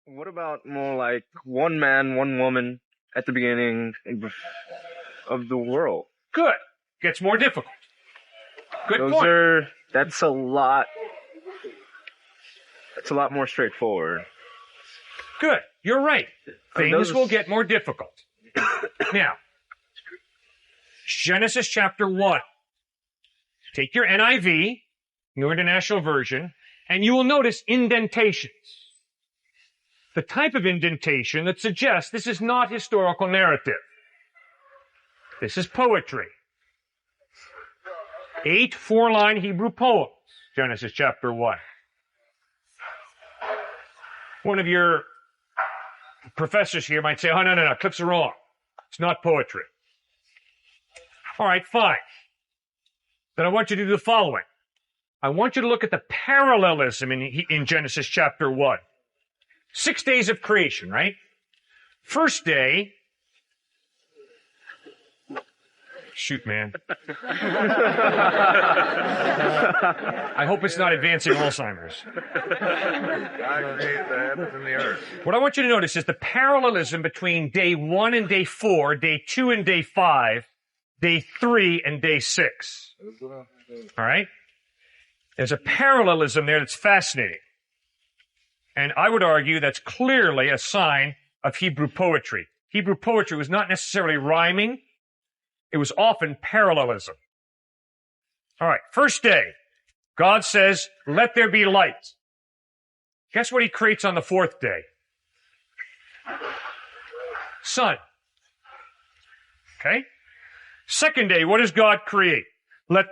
What about more like one man, one woman at the beginning of the world? Good. Gets more difficult. Good point. That's a lot more straightforward. Good. You're right. Things will get more difficult. Now, Genesis chapter 1. Take your NIV, New International Version, and you will notice indentations. The type of indentation that suggests this is not historical narrative. This is poetry. 8 4-line Hebrew poems, Genesis chapter 1. One of your professors here might say, oh, no, Cliff's wrong. It's not poetry. All right, fine. Then I want you to do the following. I want you to look at the parallelism in Genesis chapter 1. 6 days of creation, right? First day. Shoot, man. I hope it's not advancing Alzheimer's. God created the heavens and the earth. What I want you to notice is the parallelism between day 1 and day 4, day 2 and day 5, day 3 and day 6. All right? There's a parallelism there that's fascinating. And I would argue that's clearly a sign of Hebrew poetry. Hebrew poetry was not necessarily rhyming. It was often parallelism. All right, first day, God says, let there be light. Guess what he creates on the 4th day? Sun. Okay? Second day, what does God create? Let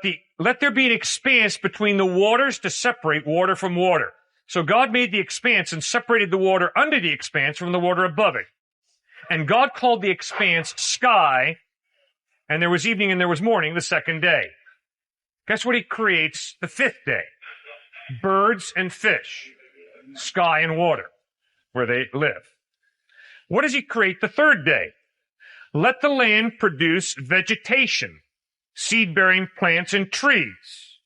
there be an expanse between the waters to separate water from water. So God made the expanse and separated the water under the expanse from the water above it. And God called the expanse sky, and there was evening and there was morning the 2nd day. Guess what he creates the 5th day? Birds and fish, sky and water, where they live. What does he create the 3rd day? Let the land produce vegetation, seed-bearing plants and trees.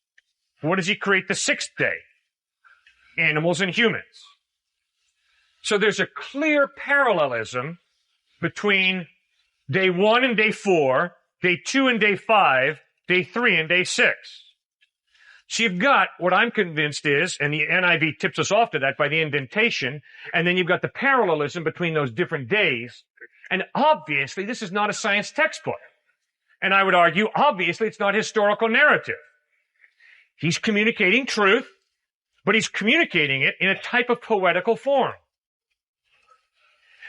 What does he create the 6th day? Animals and humans. So there's a clear parallelism between day 1 and day 4, day 2 and day 5, day 3 and day 6. So you've got what I'm convinced is, and the NIV tips us off to that by the indentation, and then you've got the parallelism between those different days. And obviously, this is not a science textbook. And I would argue, obviously, it's not historical narrative. He's communicating truth, but he's communicating it in a type of poetical form.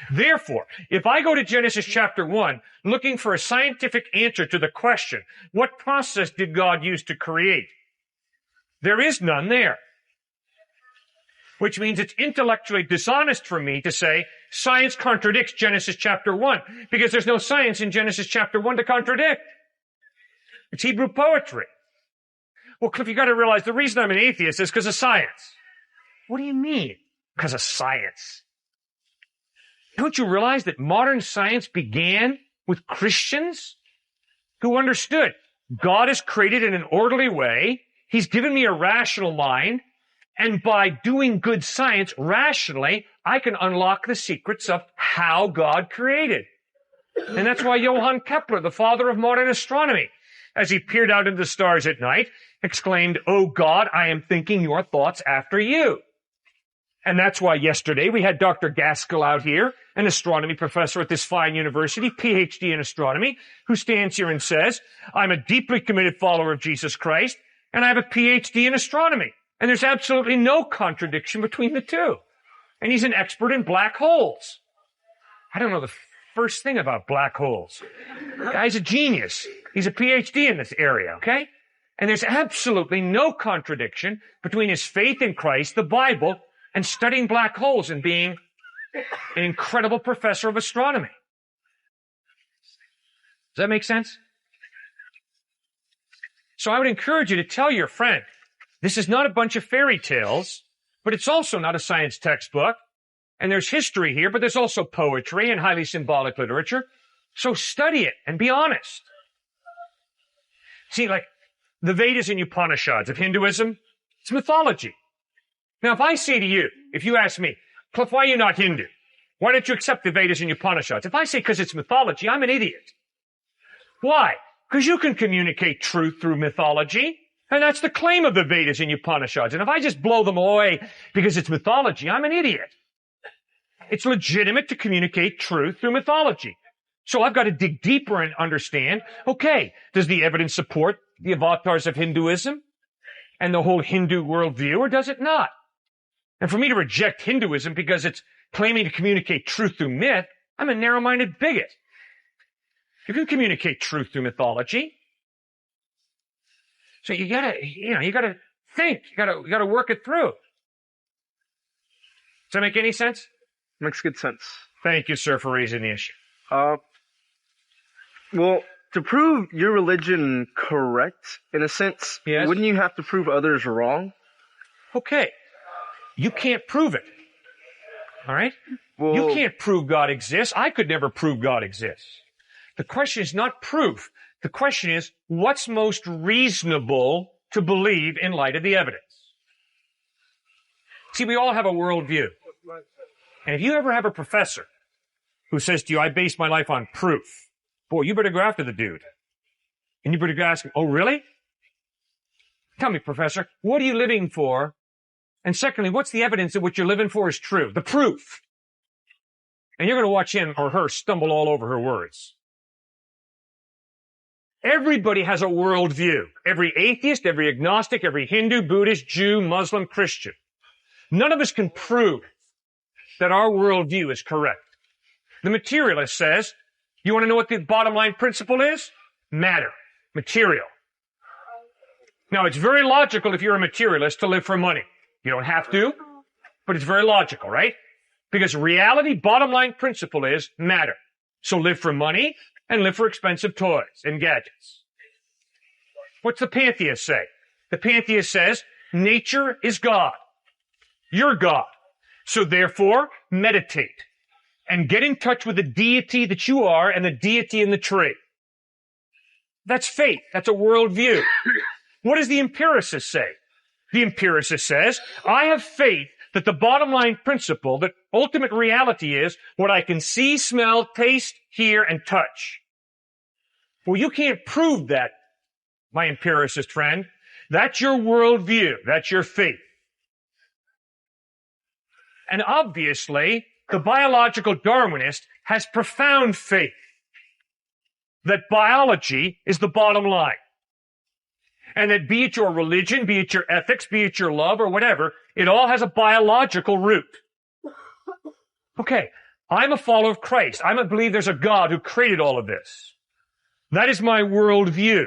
Therefore, if I go to Genesis chapter 1 looking for a scientific answer to the question, what process did God use to create? There is none there. Which means it's intellectually dishonest for me to say science contradicts Genesis chapter 1, because there's no science in Genesis chapter 1 to contradict. It's Hebrew poetry. Well, Cliff, you got to realize the reason I'm an atheist is because of science. What do you mean, because of science? Don't you realize that modern science began with Christians who understood God is created in an orderly way. He's given me a rational mind. And by doing good science rationally, I can unlock the secrets of how God created. And that's why Johann Kepler, the father of modern astronomy, as he peered out into the stars at night, exclaimed, "Oh God, I am thinking your thoughts after you." And that's why yesterday we had Dr. Gaskell out here, an astronomy professor at this fine university, PhD in astronomy, who stands here and says, I'm a deeply committed follower of Jesus Christ, and I have a PhD in astronomy. And there's absolutely no contradiction between the two. And he's an expert in black holes. I don't know the first thing about black holes. The guy's a genius. He's a PhD in this area, okay? And there's absolutely no contradiction between his faith in Christ, the Bible, and studying black holes and being an incredible professor of astronomy. Does that make sense? So I would encourage you to tell your friend, this is not a bunch of fairy tales, but it's also not a science textbook. And there's history here, but there's also poetry and highly symbolic literature. So study it and be honest. See, like the Vedas and Upanishads of Hinduism, it's mythology. Now, if I say to you, if you ask me, Cliff, why are you not Hindu? Why don't you accept the Vedas and Upanishads? If I say because it's mythology, I'm an idiot. Why? Because you can communicate truth through mythology. And that's the claim of the Vedas and Upanishads. And if I just blow them away because it's mythology, I'm an idiot. It's legitimate to communicate truth through mythology. So I've got to dig deeper and understand, okay, does the evidence support the avatars of Hinduism and the whole Hindu worldview, or does it not? And for me to reject Hinduism because it's claiming to communicate truth through myth, I'm a narrow-minded bigot. You can communicate truth through mythology. So you gotta think. You gotta work it through. Does that make any sense? Makes good sense. Thank you, sir, for raising the issue. Well, to prove your religion correct, in a sense, Yes. wouldn't you have to prove others wrong? Okay. You can't prove it. All right? Well, You can't prove God exists. I could never prove God exists. The question is not proof. The question is, what's most reasonable to believe in light of the evidence? See, we all have a worldview. And if you ever have a professor who says to you, I base my life on proof, boy, you better go after the dude. And you better ask him, oh, really? Tell me, professor, what are you living for? And secondly, what's the evidence that what you're living for is true? The proof. And you're going to watch him or her stumble all over her words. Everybody has a worldview. Every atheist, every agnostic, every Hindu, Buddhist, Jew, Muslim, Christian. None of us can prove that our worldview is correct. The materialist says, you want to know what the bottom line principle is? Matter. Material. Now, it's very logical if you're a materialist to live for money. You don't have to, but it's very logical, right? Because reality, bottom line principle is matter. So live for money and live for expensive toys and gadgets. What's the pantheist say? The pantheist says, nature is God. You're God. So therefore, meditate and get in touch with the deity that you are and the deity in the tree. That's faith. That's a worldview. What does the empiricist say? The empiricist says, I have faith that the bottom line principle, that ultimate reality is what I can see, smell, taste, hear, and touch. Well, you can't prove that, my empiricist friend. That's your worldview. That's your faith. And obviously, the biological Darwinist has profound faith that biology is the bottom line. And that be it your religion, be it your ethics, be it your love or whatever, it all has a biological root. Okay, I'm a follower of Christ. I believe there's a God who created all of this. That is my worldview.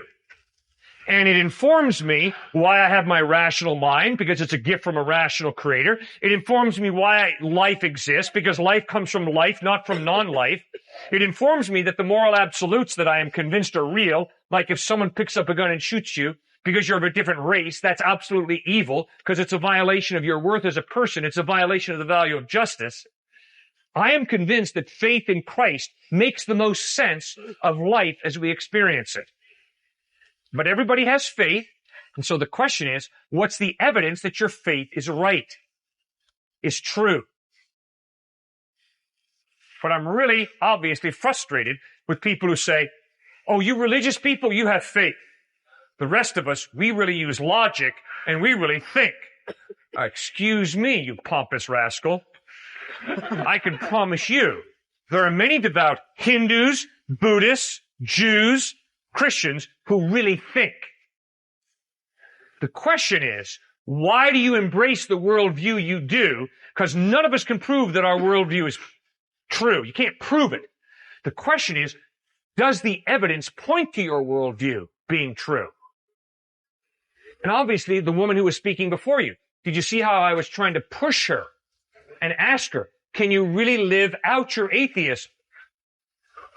And it informs me why I have my rational mind, because it's a gift from a rational creator. It informs me why life exists, because life comes from life, not from non-life. It informs me that the moral absolutes that I am convinced are real, like if someone picks up a gun and shoots you because you're of a different race, that's absolutely evil, because it's a violation of your worth as a person. It's a violation of the value of justice. I am convinced that faith in Christ makes the most sense of life as we experience it. But everybody has faith, and so the question is, what's the evidence that your faith is right, is true? But I'm really obviously frustrated with people who say, oh, you religious people, you have faith. The rest of us, we really use logic, and we really think. Excuse me, you pompous rascal. I can promise you, there are many devout Hindus, Buddhists, Jews, Christians who really think. The question is, why do you embrace the worldview you do? Because none of us can prove that our worldview is true. You can't prove it. The question is, does the evidence point to your worldview being true? And obviously, the woman who was speaking before you, did you see how I was trying to push her and ask her, can you really live out your atheism?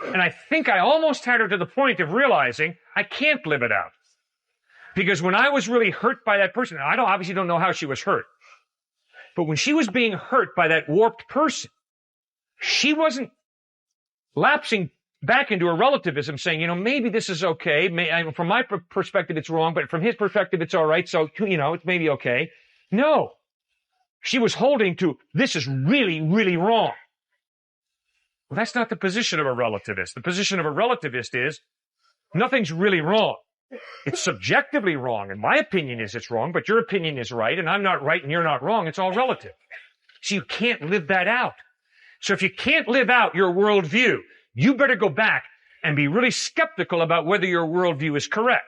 And I think I almost had her to the point of realizing I can't live it out. Because when I was really hurt by that person, I obviously don't know how she was hurt, but when she was being hurt by that warped person, she wasn't lapsing back into her relativism saying, maybe this is okay. From my perspective, it's wrong, but from his perspective, it's all right. So, it's maybe okay. No. She was holding to, this is really, really wrong. Well, that's not the position of a relativist. The position of a relativist is, nothing's really wrong. It's subjectively wrong, and my opinion is it's wrong, but your opinion is right, and I'm not right and you're not wrong. It's all relative. So you can't live that out. So if you can't live out your worldview, you better go back and be really skeptical about whether your worldview is correct.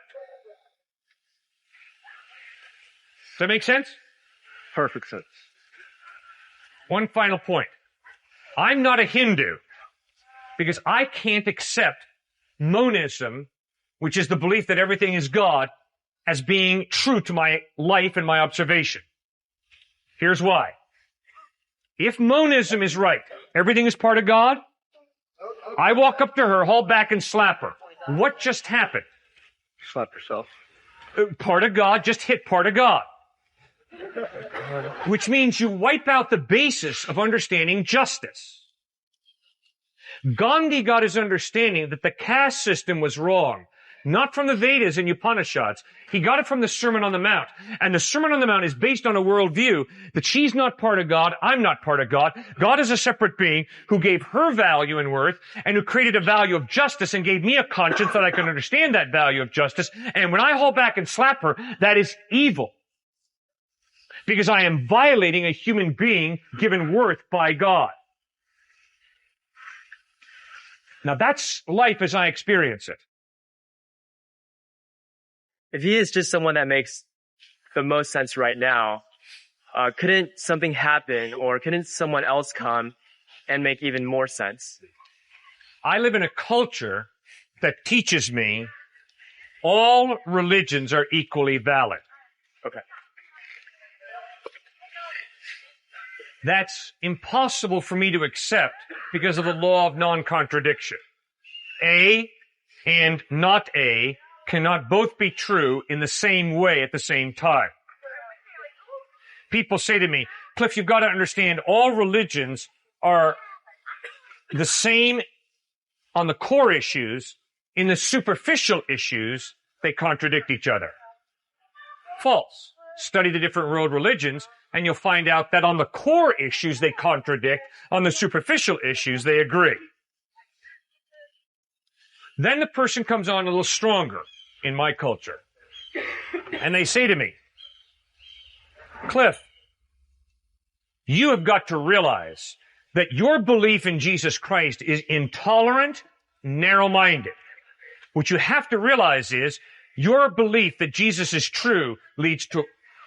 Does that make sense? Perfect sense. One final point. I'm not a Hindu because I can't accept monism, which is the belief that everything is God, as being true to my life and my observation. Here's why. If monism is right, everything is part of God, I walk up to her, haul back, and slap her. What just happened? Slap yourself. Part of God just hit part of God. Which means you wipe out the basis of understanding justice. Gandhi got his understanding that the caste system was wrong, not from the Vedas and Upanishads. He got it from the Sermon on the Mount. And the Sermon on the Mount is based on a worldview that she's not part of God, I'm not part of God. God is a separate being who gave her value and worth and who created a value of justice and gave me a conscience that I can understand that value of justice. And when I haul back and slap her, that is evil. Because I am violating a human being given worth by God. Now that's life as I experience it. If he is just someone that makes the most sense right now, couldn't something happen or couldn't someone else come and make even more sense? I live in a culture that teaches me all religions are equally valid. Okay. That's impossible for me to accept because of the law of non-contradiction. A and not A cannot both be true in the same way at the same time. People say to me, Cliff, you've got to understand all religions are the same on the core issues. In the superficial issues, they contradict each other. False. Study the different world religions, and you'll find out that on the core issues they contradict, on the superficial issues they agree. Then the person comes on a little stronger in my culture, and they say to me, Cliff, you have got to realize that your belief in Jesus Christ is intolerant, narrow-minded. What you have to realize is your belief that Jesus is true leads to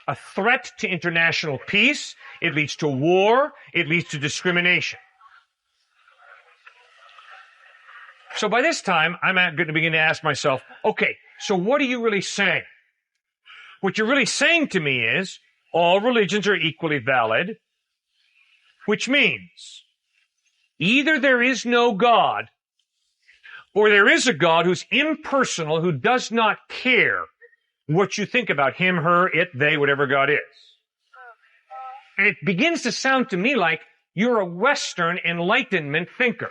a threat to international peace. It leads to war. It leads to discrimination. So by this time, I'm going to begin to ask myself, okay, so what are you really saying? What you're really saying to me is all religions are equally valid, which means either there is no God or there is a God who's impersonal, who does not care what you think about him, her, it, they, whatever God is. And it begins to sound to me like you're a Western Enlightenment thinker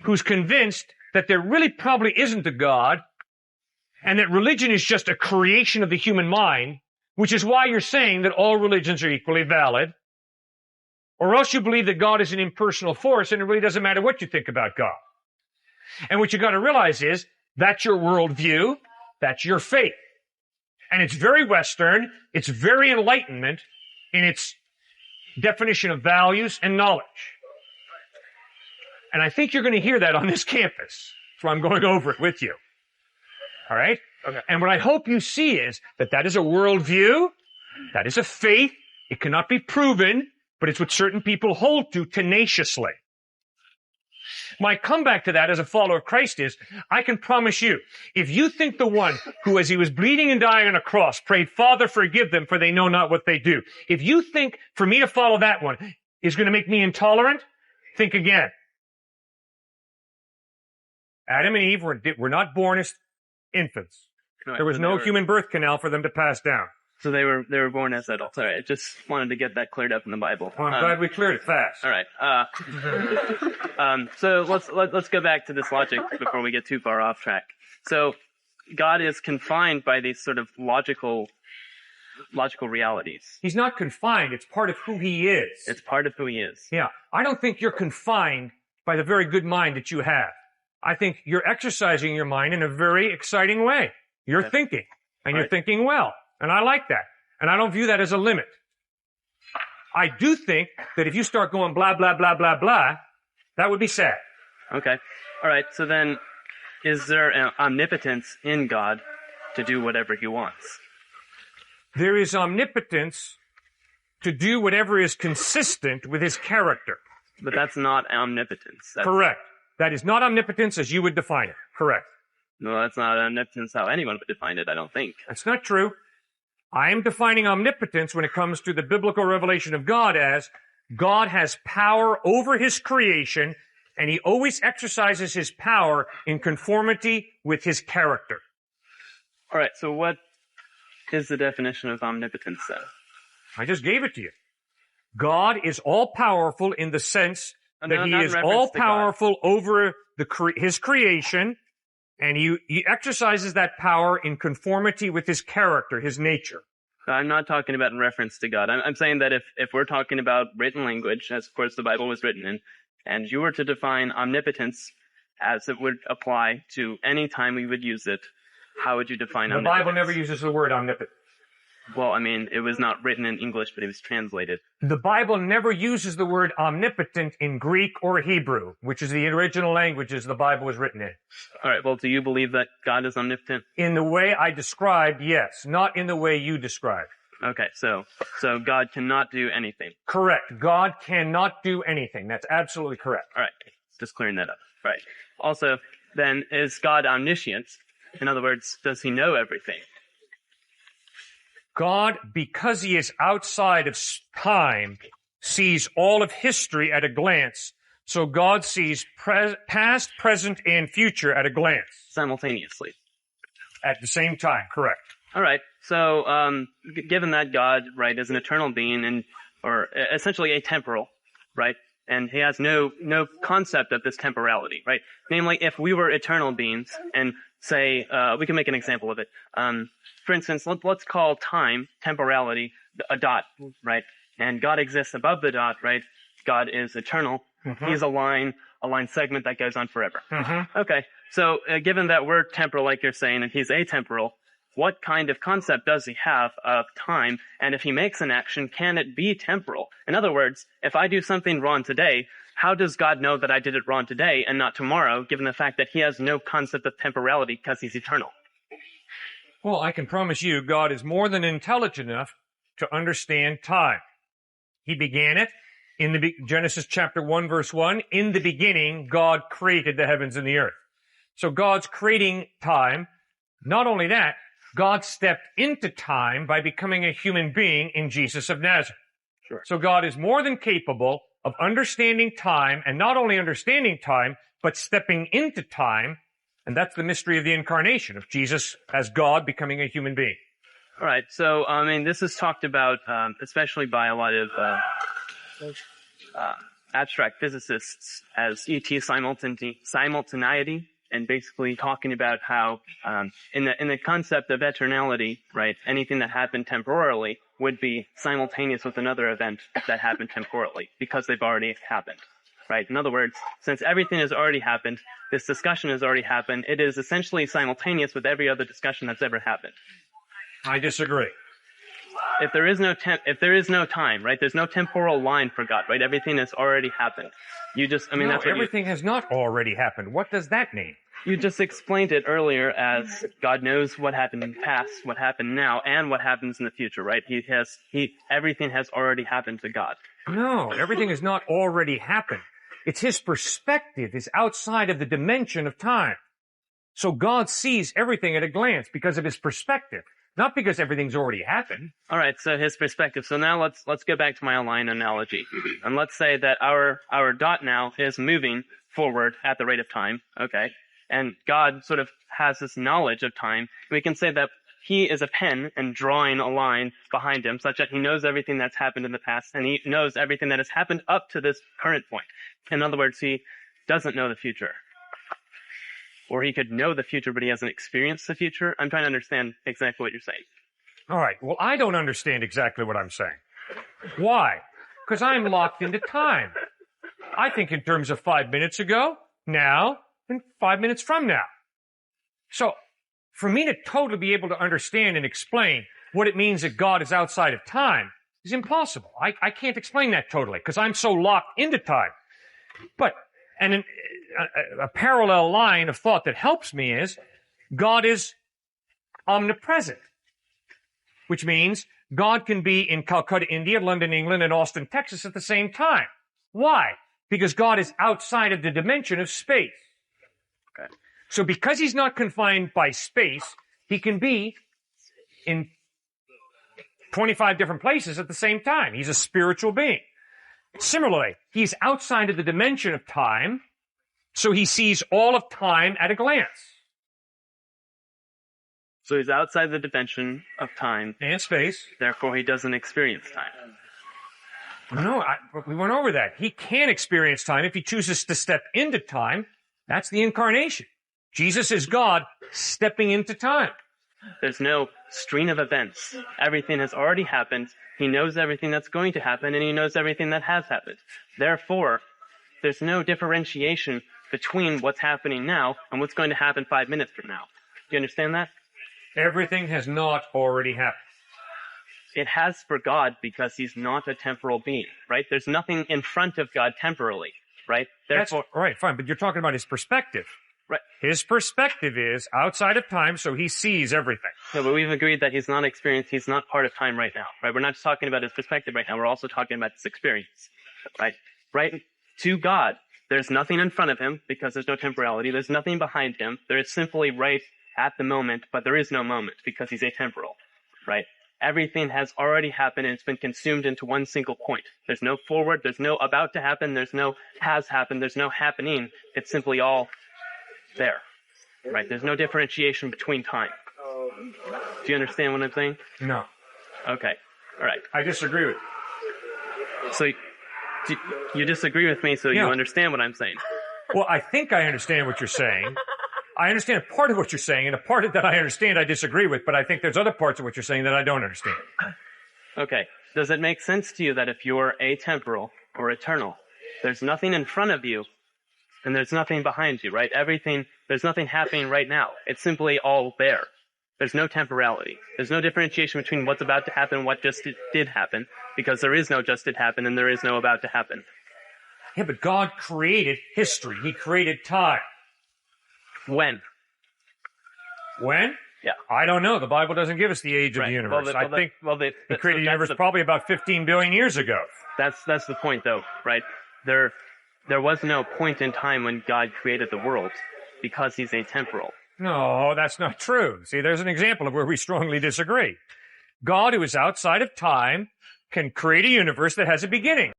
who's convinced that there really probably isn't a God and that religion is just a creation of the human mind, which is why you're saying that all religions are equally valid, or else you believe that God is an impersonal force and it really doesn't matter what you think about God. And what you got to realize is that's your worldview. That's your faith. And it's very Western. It's very Enlightenment in its definition of values and knowledge. And I think you're going to hear that on this campus. So I'm going over it with you. All right? Okay. And what I hope you see is that that is a worldview. That is a faith. It cannot be proven, but it's what certain people hold to tenaciously. My comeback to that as a follower of Christ is, I can promise you, if you think the one who, as he was bleeding and dying on a cross, prayed, Father, forgive them, for they know not what they do. If you think for me to follow that one is going to make me intolerant, think again. Adam and Eve were not born as infants. There was no human birth canal for them to pass down. So they were born as adults. All right, just wanted to get that cleared up in the Bible. Well, I'm glad we cleared it fast. All right. So let's go back to this logic before we get too far off track. So God is confined by these sort of logical logical realities. He's not confined. It's part of who he is. It's part of who he is. Yeah. I don't think you're confined by the very good mind that you have. I think you're exercising your mind in a very exciting way. You're thinking, and you're thinking well. And I like that. And I don't view that as a limit. I do think that if you start going blah, blah, blah, blah, blah, that would be sad. Okay. All right. So then, is there an omnipotence in God to do whatever he wants? There is omnipotence to do whatever is consistent with his character. But that's not omnipotence. Correct. That is not omnipotence as you would define it. Correct. No, that's not omnipotence how anyone would define it, I don't think. That's not true. I am defining omnipotence when it comes to the biblical revelation of God as God has power over his creation, and he always exercises his power in conformity with his character. All right, so what is the definition of omnipotence then? I just gave it to you. God is all-powerful in the sense that he is all-powerful over his creation, and he exercises that power in conformity with his character, his nature. I'm not talking about in reference to God. I'm saying that if we're talking about written language, as of course the Bible was written in, and you were to define omnipotence as it would apply to any time we would use it, how would you define omnipotence? The Bible never uses the word omnipotent. Well, I mean, it was not written in English, but it was translated. The Bible never uses the word omnipotent in Greek or Hebrew, which is the original languages the Bible was written in. All right, well, do you believe that God is omnipotent? In the way I described, yes. Not in the way you described. Okay, so God cannot do anything. Correct. God cannot do anything. That's absolutely correct. All right, just clearing that up. Right. Also, then, is God omniscient? In other words, does he know everything? God, because he is outside of time, sees all of history at a glance. So God sees past, present, and future at a glance. Simultaneously. At the same time, correct. All right. So, given that God, right, is an eternal being or essentially atemporal, right, and he has no concept of this temporality, right? Namely, if we were eternal beings and say, we can make an example of it. For instance, let's call time, temporality, a dot, right? And God exists above the dot, right? God is eternal. Mm-hmm. He's a line segment that goes on forever. Mm-hmm. Okay. So, given that we're temporal, like you're saying, and he's atemporal, what kind of concept does he have of time? And if he makes an action, can it be temporal? In other words, if I do something wrong today, how does God know that I did it wrong today and not tomorrow, given the fact that he has no concept of temporality because he's eternal? Well, I can promise you God is more than intelligent enough to understand time. He began it in Genesis chapter 1, verse 1. In the beginning, God created the heavens and the earth. So God's creating time. Not only that, God stepped into time by becoming a human being in Jesus of Nazareth. Sure. So God is more than capable of understanding time, and not only understanding time, but stepping into time. And that's the mystery of the incarnation, of Jesus as God becoming a human being. All right. So, I mean, this is talked about, especially by a lot of abstract physicists as ET simultaneity, and basically talking about how, in the concept of eternality, right, anything that happened temporarily would be simultaneous with another event that happened temporally because they've already happened. Right? In other words, since everything has already happened, this discussion has already happened, it is essentially simultaneous with every other discussion that's ever happened. I disagree. If there is no time, right? There's no temporal line for God, right? Everything has already happened. That's what everything has not already happened. What does that mean? You just explained it earlier as God knows what happened in the past, what happened now, and what happens in the future, right? Everything has already happened to God. No, everything has not already happened. It's his perspective is outside of the dimension of time. So God sees everything at a glance because of his perspective, not because everything's already happened. All right, so his perspective. So now let's go back to my line analogy. And let's say that our dot now is moving forward at the rate of time, okay? And God sort of has this knowledge of time. We can say that he is a pen and drawing a line behind him such that he knows everything that's happened in the past and he knows everything that has happened up to this current point. In other words, he doesn't know the future. Or he could know the future, but he hasn't experienced the future. I'm trying to understand exactly what you're saying. All right. Well, I don't understand exactly what I'm saying. Why? Because I'm locked into time. I think in terms of 5 minutes ago, now, and 5 minutes from now. So, for me to totally be able to understand and explain what it means that God is outside of time is impossible. I can't explain that totally because I'm so locked into time. But, and a parallel line of thought that helps me is God is omnipresent, which means God can be in Calcutta, India, London, England, and Austin, Texas at the same time. Why? Because God is outside of the dimension of space. Okay. So because he's not confined by space, he can be in 25 different places at the same time. He's a spiritual being. Similarly, he's outside of the dimension of time, so he sees all of time at a glance. So he's outside the dimension of time, And space. therefore he doesn't experience time. No, we went over that. He can experience time if he chooses to step into time. That's the incarnation. Jesus is God stepping into time. There's no stream of events. Everything has already happened. He knows everything that's going to happen, and he knows everything that has happened. Therefore, there's no differentiation between what's happening now and what's going to happen 5 minutes from now. Do you understand that? Everything has not already happened. It has for God because he's not a temporal being, right? There's nothing in front of God temporally, right? Therefore, That's right, fine, but you're talking about his perspective. right. His perspective is outside of time, so he sees everything. No, but we've agreed that he's not experienced, he's not part of time right now, right? We're not just talking about his perspective right now, we're also talking about his experience, right? Right? To God, there's nothing in front of him because there's no temporality, there's nothing behind him, there is simply right at the moment, but there is no moment because he's atemporal, right? Everything has already happened and it's been consumed into one single point. There's no forward, there's no about to happen, there's no has happened, there's no happening. It's simply all there, right? There's no differentiation between time. Do you understand what I'm saying? No, Okay, all right. I disagree with you. So you disagree with me, so you Yeah. understand what I'm saying. Well, I think I understand what you're saying. I understand part of what you're saying, and a part of that I understand I disagree with, but I think there's other parts of what you're saying that I don't understand. Okay, does it make sense to you that if you're atemporal or eternal, there's nothing in front of you and there's nothing behind you, right? There's nothing happening right now. It's simply all there. There's no temporality. There's no differentiation between what's about to happen and what just did happen, because there is no just did happen and there is no about to happen. Yeah, but God created history. He created time. When? When? Yeah. I don't know. The Bible doesn't give us the age of Right. the universe. Well, I think he created the that's universe probably about 15 billion years ago. That's the point, though, right? There was no point in time when God created the world because he's atemporal. No, that's not true. See, there's an example of where we strongly disagree. God, who is outside of time, can create a universe that has a beginning.